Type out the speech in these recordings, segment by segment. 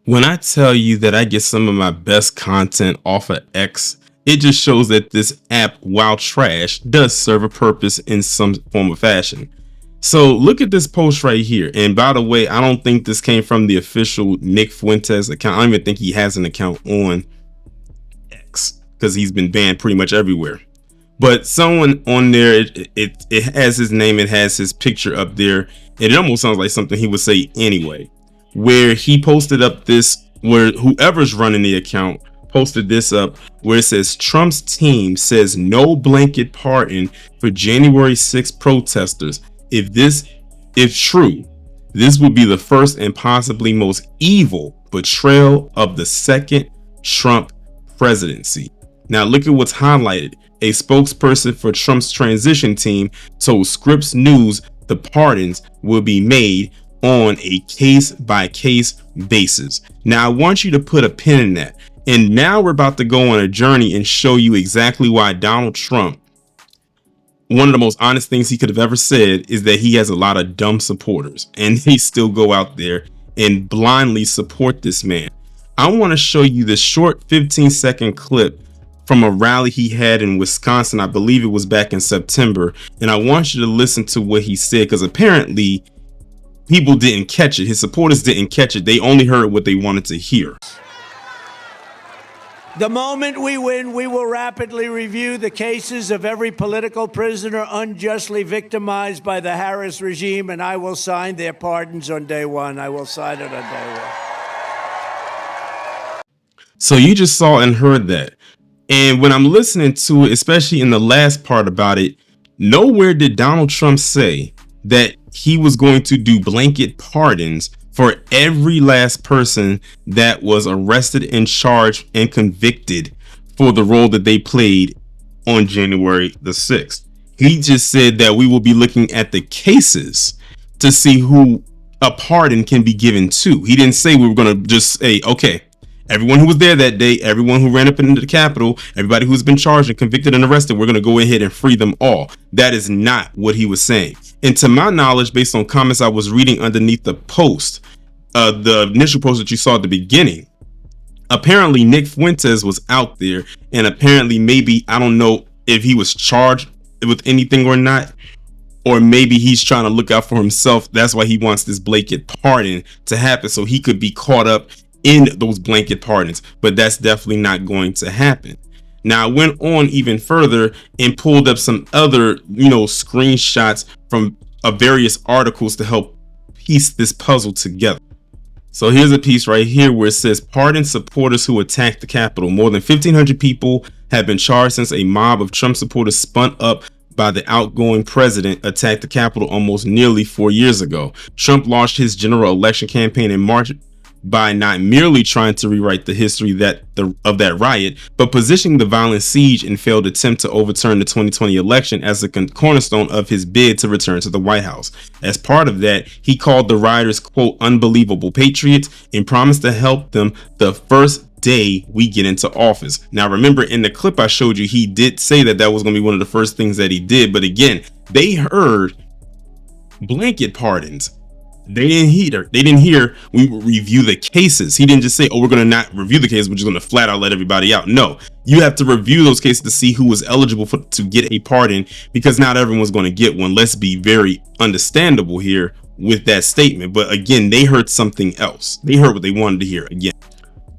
When I tell you that I get some of my best content off of X, it just shows that this app, while trash, does serve a purpose in some form of fashion. So look at this post right here. And by the way, I don't think this came from the official Nick Fuentes account. I don't even think he has an account on X because he's been banned pretty much everywhere. But someone on there, it has his name, it has his picture up there. And it almost sounds like something he would say anyway, where he posted up this, where whoever's running the account posted this up, where it says Trump's team says no blanket pardon for January 6th protesters. If true, this would be the first and possibly most evil betrayal of the second Trump presidency. Now look at what's highlighted. A spokesperson for Trump's transition team told Scripps News the pardons will be made on a case-by-case basis. Now I want you to put a pin in that. And now we're about to go on a journey and show you exactly why Donald Trump, one of the most honest things he could have ever said is that he has a lot of dumb supporters and they still go out there and blindly support this man. I want to show you this short 15-second clip from a rally he had in Wisconsin. I believe it was back in September. And I want you to listen to what he said, because apparently people didn't catch it. His supporters didn't catch it. They only heard what they wanted to hear. The moment we win, we will rapidly review the cases of every political prisoner unjustly victimized by the Harris regime, and I will sign their pardons on day one. I will sign it on day one. So you just saw and heard that. And when I'm listening to it, especially in the last part about it, nowhere did Donald Trump say that he was going to do blanket pardons for every last person that was arrested and charged and convicted for the role that they played on January the 6th. He just said that we will be looking at the cases to see who a pardon can be given to. He didn't say we were going to just say, okay, everyone who was there that day, everyone who ran up into the Capitol, everybody who's been charged and convicted and arrested, we're going to go ahead and free them all. That is not what he was saying. And to my knowledge, based on comments I was reading underneath the post, the initial post that you saw at the beginning, apparently Nick Fuentes was out there, and apparently maybe, I don't know if he was charged with anything or not, or maybe he's trying to look out for himself. That's why he wants this blanket pardon to happen, so he could be caught up in those blanket pardons. But that's definitely not going to happen. Now I went on even further and pulled up some other, screenshots from various articles to help piece this puzzle together. So here's a piece right here where it says pardon supporters who attacked the Capitol. More than 1,500 people have been charged since a mob of Trump supporters spun up by the outgoing president attacked the Capitol almost nearly 4 years ago. Trump launched his general election campaign in March by not merely trying to rewrite the history of that riot, but positioning the violent siege and failed attempt to overturn the 2020 election as a cornerstone of his bid to return to the White House. As part of that, he called the rioters, quote, unbelievable patriots, and promised to help them the first day we get into office. Now remember, in the clip I showed you, he did say that was going to be one of the first things that he did, but again, they heard blanket pardons. They didn't hear we will review the cases. He didn't just say, oh, we're going to not review the case, we're just going to flat out let everybody out. No, you have to review those cases to see who was eligible to get a pardon, because not everyone's going to get one. Let's be very understandable here with that statement. But again, they heard something else. They heard what they wanted to hear again.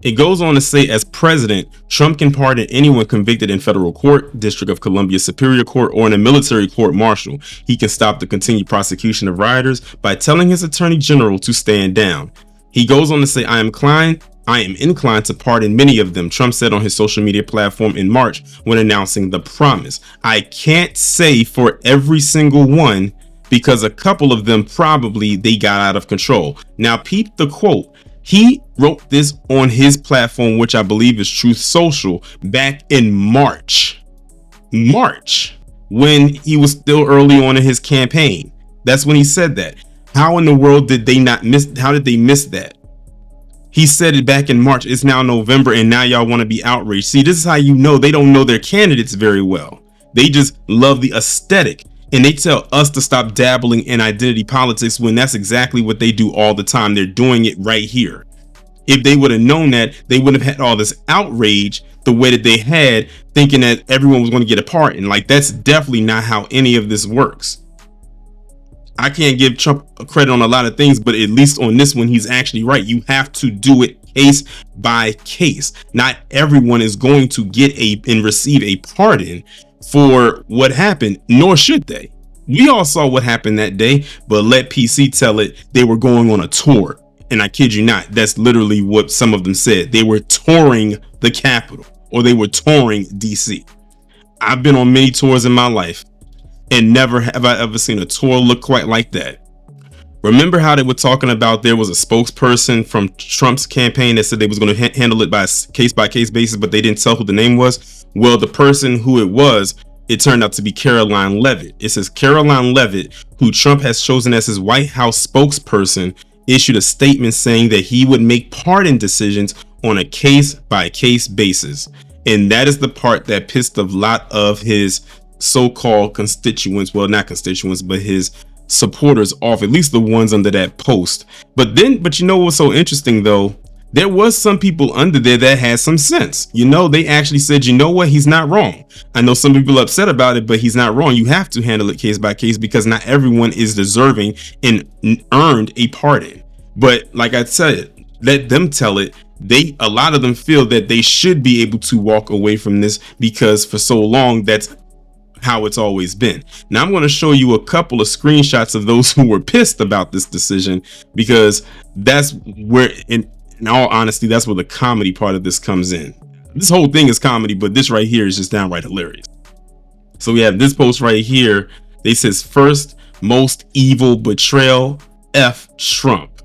It goes on to say, as president, Trump can pardon anyone convicted in federal court, District of Columbia Superior Court, or in a military court martial. He can stop the continued prosecution of rioters by telling his attorney general to stand down. He goes on to say, I am inclined to pardon many of them, Trump said on his social media platform in March when announcing the promise. I can't say for every single one, because a couple of them probably they got out of control. Now peep the quote. He wrote this on his platform, which I believe is Truth Social, back in March, when he was still early on in his campaign. That's when he said that. How in the world did they how did they miss that? He said it back in March. It's now November, and now y'all want to be outraged. See, this is how you know they don't know their candidates very well. They just love the aesthetic. And they tell us to stop dabbling in identity politics when that's exactly what they do all the time. They're doing it right here. If they would have known that, they wouldn't have had all this outrage the way that they had, thinking that everyone was going to get a pardon. Like, that's definitely not how any of this works. I can't give Trump credit on a lot of things, but at least on this one, he's actually right. You have to do it case by case. Not everyone is going to get and receive a pardon for what happened, nor should they. We all saw what happened that day, but let PC tell it they were going on a tour. And I kid you not, that's literally what some of them said. They were touring the Capitol, or they were touring DC. I've been on many tours in my life, and never have I ever seen a tour look quite like that. Remember how they were talking about there was a spokesperson from Trump's campaign that said they was going to handle it by case basis, but they didn't tell who the name was? Well, the person who it was, it turned out to be Caroline Leavitt. It says Caroline Leavitt, who Trump has chosen as his White House spokesperson, issued a statement saying that he would make pardon decisions on a case by case basis. And that is the part that pissed a lot of his so-called constituents, well, not constituents, but his supporters off, at least the ones under that post. But you know what's so interesting though? There was some people under there that had some sense. You know, they actually said, you know what, he's not wrong. I know some people are upset about it, but he's not wrong. You have to handle it case by case because not everyone is deserving and earned a pardon. But like I said, let them tell it. A lot of them feel that they should be able to walk away from this because for so long, that's how it's always been. Now I'm going to show you a couple of screenshots of those who were pissed about this decision, because that's where, in all honesty, that's where the comedy part of this comes in. This whole thing is comedy, but this right here is just downright hilarious. So we have this post right here. They says, first most evil betrayal, F Trump.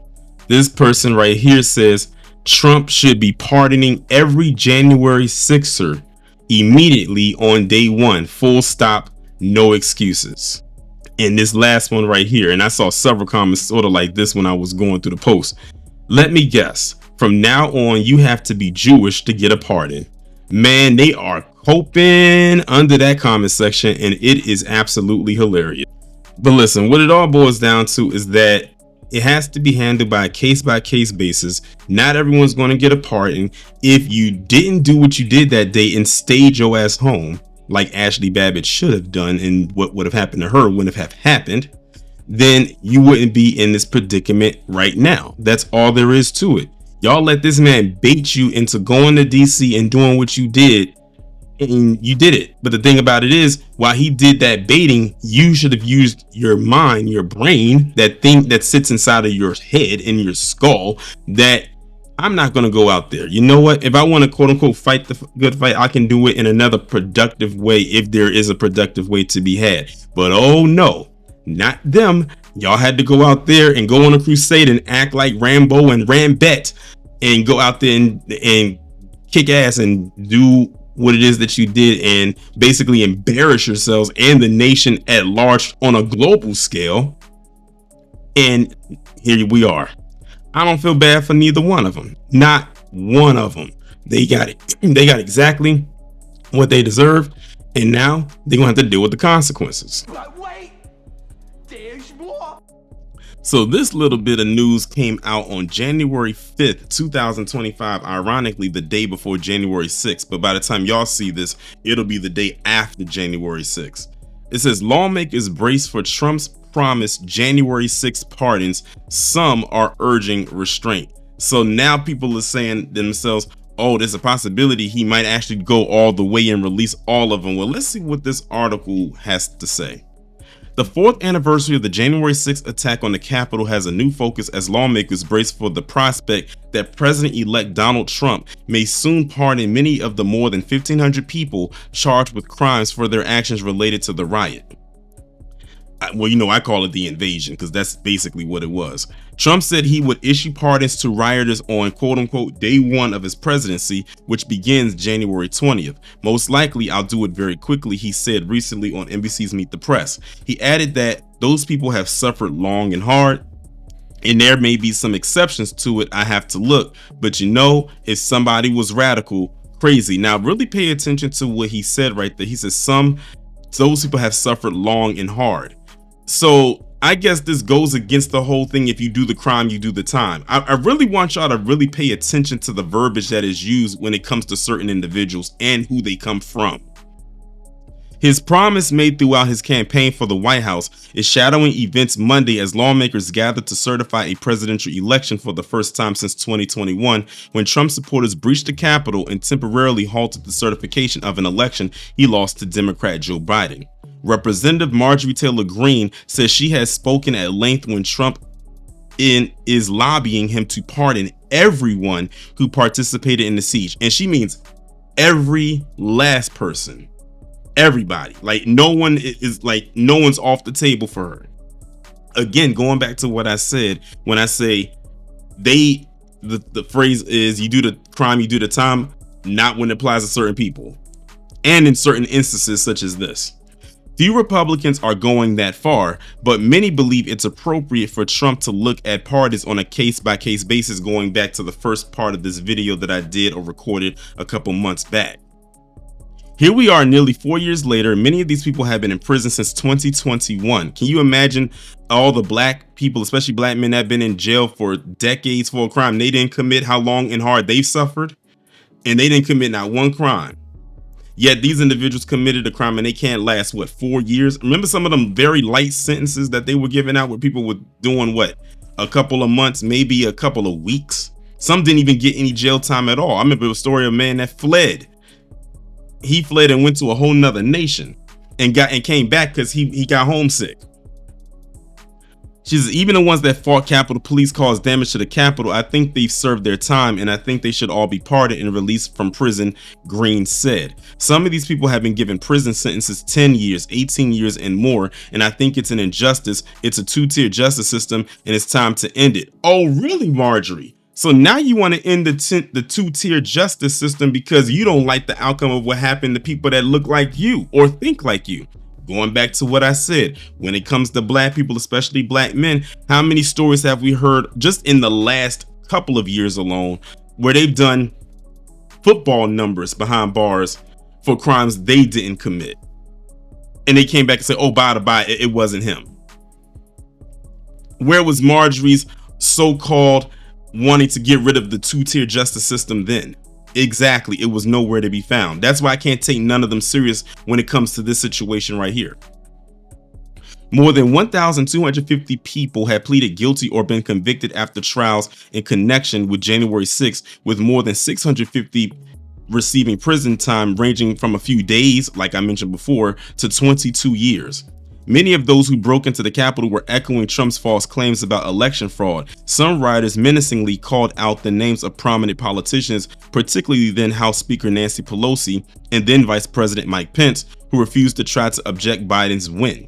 This person right here says Trump should be pardoning every January 6er immediately on day one, full stop, no excuses. And this last one right here, and I saw several comments sort of like this when I was going through the post. Let me guess, from now on you have to be Jewish to get a pardon. Man, they are coping under that comment section, and it is absolutely hilarious. But listen, what it all boils down to is that it has to be handled by a case-by-case basis. Not everyone's going to get a pardon. If you didn't do what you did that day and stayed your ass home, like Ashley Babbitt should have done, and what would have happened to her wouldn't have happened, then you wouldn't be in this predicament right now. That's all there is to it. Y'all let this man bait you into going to DC and doing what you did, and you did it. But the thing about it is, while he did that baiting, you should have used your mind, your brain, that thing that sits inside of your head and your skull, that I'm not going to go out there. You know what? If I want to quote unquote fight the good fight, I can do it in another productive way, if there is a productive way to be had. But oh no, not them. Y'all had to go out there and go on a crusade and act like Rambo and Rambet and go out there and kick ass and do what it is that you did and basically embarrass yourselves and the nation at large on a global scale. And here we are. I don't feel bad for neither one of them. Not one of them. They got it. They got exactly what they deserve, and now they're gonna have to deal with the consequences. But wait, there's more. So this little bit of news came out on January 5th, 2025, ironically the day before January 6th, but by the time y'all see this, it'll be the day after January 6th. It says lawmakers brace for Trump's promised January 6th pardons. Some are urging restraint. So now people are saying themselves, oh, there's a possibility he might actually go all the way and release all of them. Well, let's see what this article has to say. The fourth anniversary of the January 6th attack on the Capitol has a new focus as lawmakers brace for the prospect that President-elect Donald Trump may soon pardon many of the more than 1,500 people charged with crimes for their actions related to the riot. Well, you know, I call it the invasion because that's basically what it was. Trump said he would issue pardons to rioters on quote unquote day one of his presidency, which begins January 20th. Most likely I'll do it very quickly, he said recently on NBC's Meet the Press. He added that those people have suffered long and hard, and there may be some exceptions to it. I have to look, but you know, if somebody was radical, crazy. Now really pay attention to what he said right there. He says those people have suffered long and hard. So I guess this goes against the whole thing. If you do the crime, you do the time. I really want y'all to really pay attention to the verbiage that is used when it comes to certain individuals and who they come from. His promise made throughout his campaign for the White House is shadowing events Monday as lawmakers gather to certify a presidential election for the first time since 2021, when Trump supporters breached the Capitol and temporarily halted the certification of an election he lost to Democrat Joe Biden. Representative Marjorie Taylor Greene says she has spoken at length when Trump is lobbying him to pardon everyone who participated in the siege. And she means every last person. Everybody. Like no one is like, no one's off the table for her. Again, going back to what I said, when I say the phrase is you do the crime, you do the time, not when it applies to certain people. And in certain instances such as this. Few Republicans are going that far, but many believe it's appropriate for Trump to look at pardons on a case-by-case basis, going back to the first part of this video that I did or recorded a couple months back. Here we are nearly 4 years later. Many of these people have been in prison since 2021. Can you imagine all the black people, especially black men, that have been in jail for decades for a crime they didn't commit, how long and hard they've suffered, and they didn't commit not one crime. Yet these individuals committed a crime and they can't last, what, 4 years? Remember some of them very light sentences that they were giving out where people were doing, what, a couple of months, maybe a couple of weeks? Some didn't even get any jail time at all. I remember a story of a man that fled. He fled and went to a whole nother nation and came back because he got homesick. She says, even the ones that fought Capitol Police caused damage to the Capitol, I think they've served their time and I think they should all be pardoned and released from prison, Greene said. Some of these people have been given prison sentences 10 years, 18 years and more, and I think it's an injustice. It's a two-tier justice system and it's time to end it. Oh, really, Marjorie? So now you want to end the two-tier justice system because you don't like the outcome of what happened to people that look like you or think like you. Going back to what I said, when it comes to black people, especially black men, how many stories have we heard just in the last couple of years alone where they've done football numbers behind bars for crimes they didn't commit? And they came back and said, oh, by the by, it wasn't him. Where was Marjorie's so-called wanting to get rid of the two-tier justice system then? Exactly, it was nowhere to be found. That's why I can't take none of them serious when it comes to this situation right here. More than 1,250 people have pleaded guilty or been convicted after trials in connection with January 6th, with more than 650 receiving prison time ranging from a few days, like I mentioned before, to 22 years. Many of those who broke into the Capitol were echoing Trump's false claims about election fraud. Some writers menacingly called out the names of prominent politicians, particularly then House Speaker Nancy Pelosi and then Vice President Mike Pence, who refused to try to object Biden's win.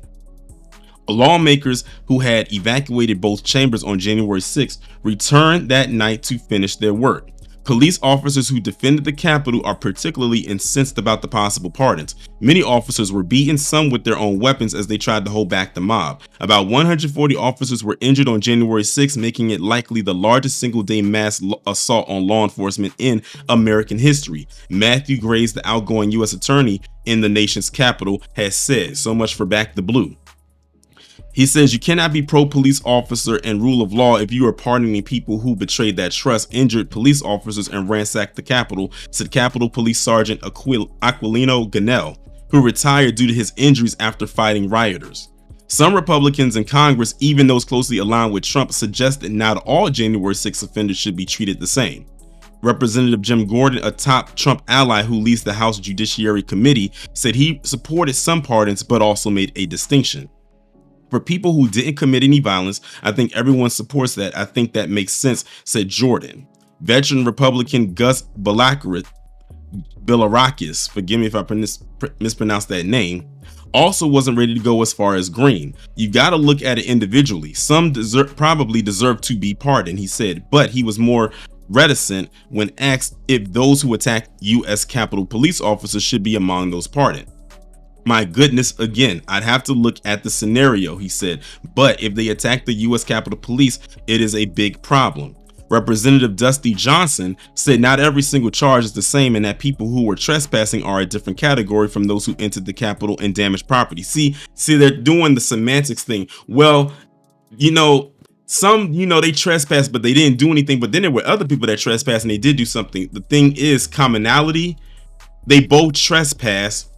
Lawmakers who had evacuated both chambers on January 6th returned that night to finish their work. Police officers who defended the Capitol are particularly incensed about the possible pardons. Many officers were beaten, some with their own weapons, as they tried to hold back the mob. About 140 officers were injured on January 6, making it likely the largest single-day mass assault on law enforcement in American history. Matthew Graves, the outgoing U.S. attorney in the nation's capital, has said. So much for Back the Blue. He says you cannot be pro-police officer and rule of law if you are pardoning people who betrayed that trust, injured police officers, and ransacked the Capitol, said Capitol Police Sergeant Aquilino Ganell, who retired due to his injuries after fighting rioters. Some Republicans in Congress, even those closely aligned with Trump, suggest that not all January 6 offenders should be treated the same. Representative Jim Gordon, a top Trump ally who leads the House Judiciary Committee, said he supported some pardons but also made a distinction. For people who didn't commit any violence, I think everyone supports that. I think that makes sense, said Jordan. Veteran Republican Gus Bilirakis, forgive me if I mispronounce that name, also wasn't ready to go as far as Greene. You got to look at it individually. Some probably deserve to be pardoned, he said, but he was more reticent when asked if those who attacked U.S. Capitol police officers should be among those pardoned. My goodness, again, I'd have to look at the scenario, he said, but if they attack the U.S. Capitol Police, it is a big problem. Representative Dusty Johnson said not every single charge is the same and that people who were trespassing are a different category from those who entered the Capitol and damaged property. See, they're doing the semantics thing. Well, some, they trespassed, but they didn't do anything. But then there were other people that trespassed and they did do something. The thing is commonality. They both trespass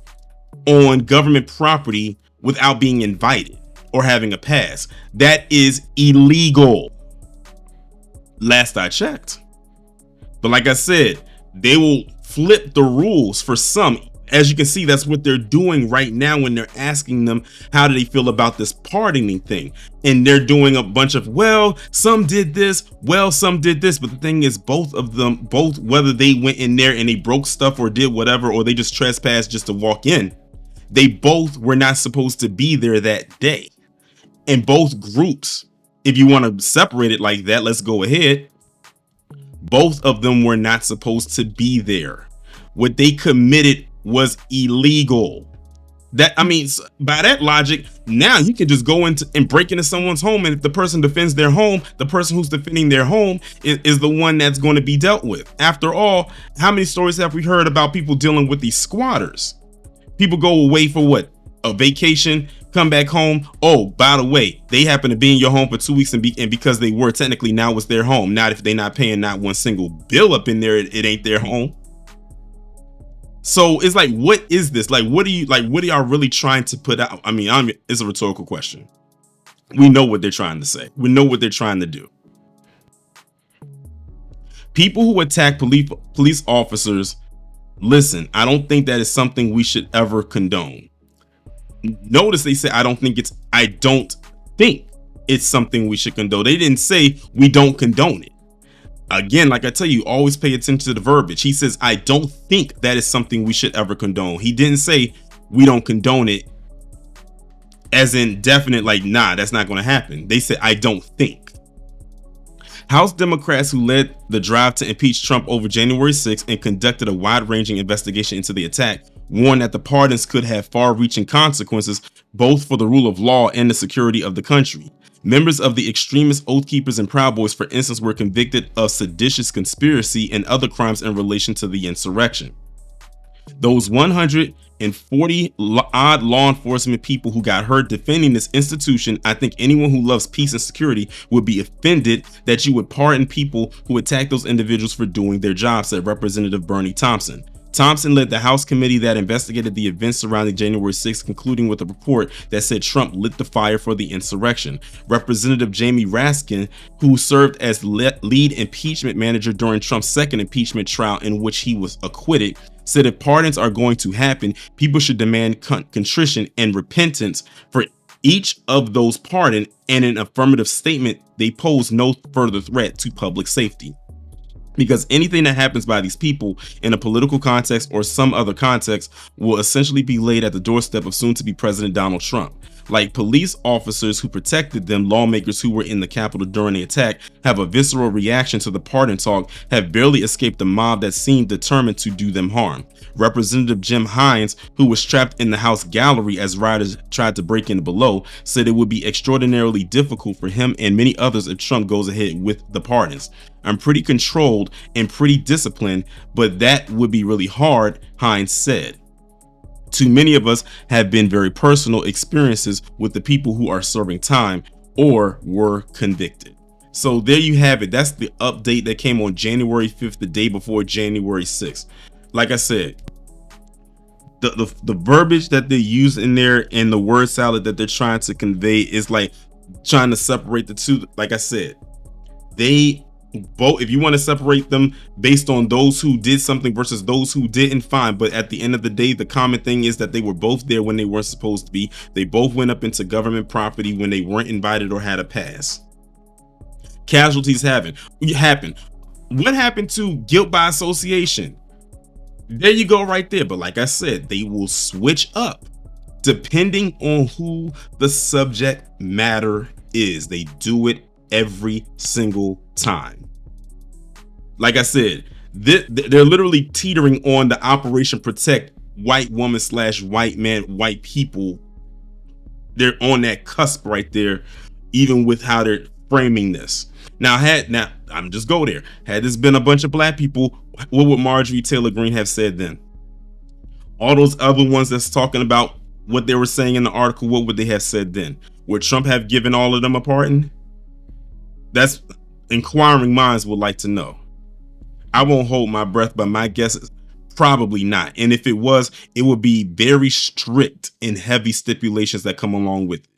on government property without being invited or having a pass. That is illegal. Last I checked. But like I said, they will flip the rules for some. As you can see, that's what they're doing right now when they're asking them how do they feel about this pardoning thing. And they're doing a bunch of, well, some did this, well, some did this. But the thing is, both of them, whether they went in there and they broke stuff or did whatever, or they just trespassed just to walk in, they both were not supposed to be there that day. And both groups, if you want to separate it like that, let's go ahead. Both of them were not supposed to be there. What they committed was illegal. By that logic, now you can just go into and break into someone's home, and if the person defends their home, the person who's defending their home is the one that's going to be dealt with. After all, how many stories have we heard about people dealing with these squatters? People go away for what? A vacation, come back home. Oh, by the way, they happen to be in your home for 2 weeks, and because they were technically, now it's their home. Not if they're not paying not one single bill up in there, it ain't their home. So it's like, what is this? Like, what are y'all really trying to put out? It's a rhetorical question. We know what they're trying to say. We know what they're trying to do. People who attack police officers, listen, I don't think that is something we should ever condone. Notice they say, I don't think it's something we should condone. They didn't say we don't condone it. Again, like I tell you, always pay attention to the verbiage. He says, I don't think that is something we should ever condone. He didn't say we don't condone it as in definite, like, nah, that's not going to happen. They said, I don't think. House Democrats who led the drive to impeach Trump over January 6th and conducted a wide-ranging investigation into the attack warned that the pardons could have far-reaching consequences, both for the rule of law and the security of the country. Members of the extremist Oath Keepers and Proud Boys, for instance, were convicted of seditious conspiracy and other crimes in relation to the insurrection. Those 140 odd law enforcement people who got hurt defending this institution, I think anyone who loves peace and security would be offended that you would pardon people who attack those individuals for doing their job, said Representative Bernie Thompson. Thompson led the House committee that investigated the events surrounding January 6th, concluding with a report that said Trump lit the fire for the insurrection. Representative Jamie Raskin, who served as lead impeachment manager during Trump's second impeachment trial in which he was acquitted, said if pardons are going to happen, people should demand contrition and repentance for each of those pardoned, and an affirmative statement they pose no further threat to public safety. Because anything that happens by these people in a political context or some other context will essentially be laid at the doorstep of soon-to-be President Donald Trump. Like police officers who protected them, lawmakers who were in the Capitol during the attack have a visceral reaction to the pardon talk, have barely escaped the mob that seemed determined to do them harm. Representative Jim Hines, who was trapped in the House gallery as rioters tried to break in below, said it would be extraordinarily difficult for him and many others if Trump goes ahead with the pardons. I'm pretty controlled and pretty disciplined, but that would be really hard, Hines said. Too many of us have been very personal experiences with the people who are serving time or were convicted. So there you have it. That's the update that came on January 5th, the day before January 6th. Like I said, the verbiage that they use in there and the word salad that they're trying to convey is like trying to separate the two. Like I said, they both, if you want to separate them based on those who did something versus those who didn't, fine. But at the end of the day, the common thing is that they were both there when they weren't supposed to be. They both went up into government property when they weren't invited or had a pass. Casualties happen. What happened to guilt by association? There you go right there. But like I said, they will switch up depending on who the subject matter is. They do it every single time. Like I said, they're literally teetering on the Operation Protect white woman / white man, white people. They're on that cusp right there, even with how they're framing this. Now I'm just go there. Had this been a bunch of black people, what would Marjorie Taylor Greene have said then? All those other ones that's talking about what they were saying in the article, what would they have said then? Would Trump have given all of them a pardon? That's inquiring minds would like to know. I won't hold my breath, but my guess is probably not. And if it was, it would be very strict and heavy stipulations that come along with it.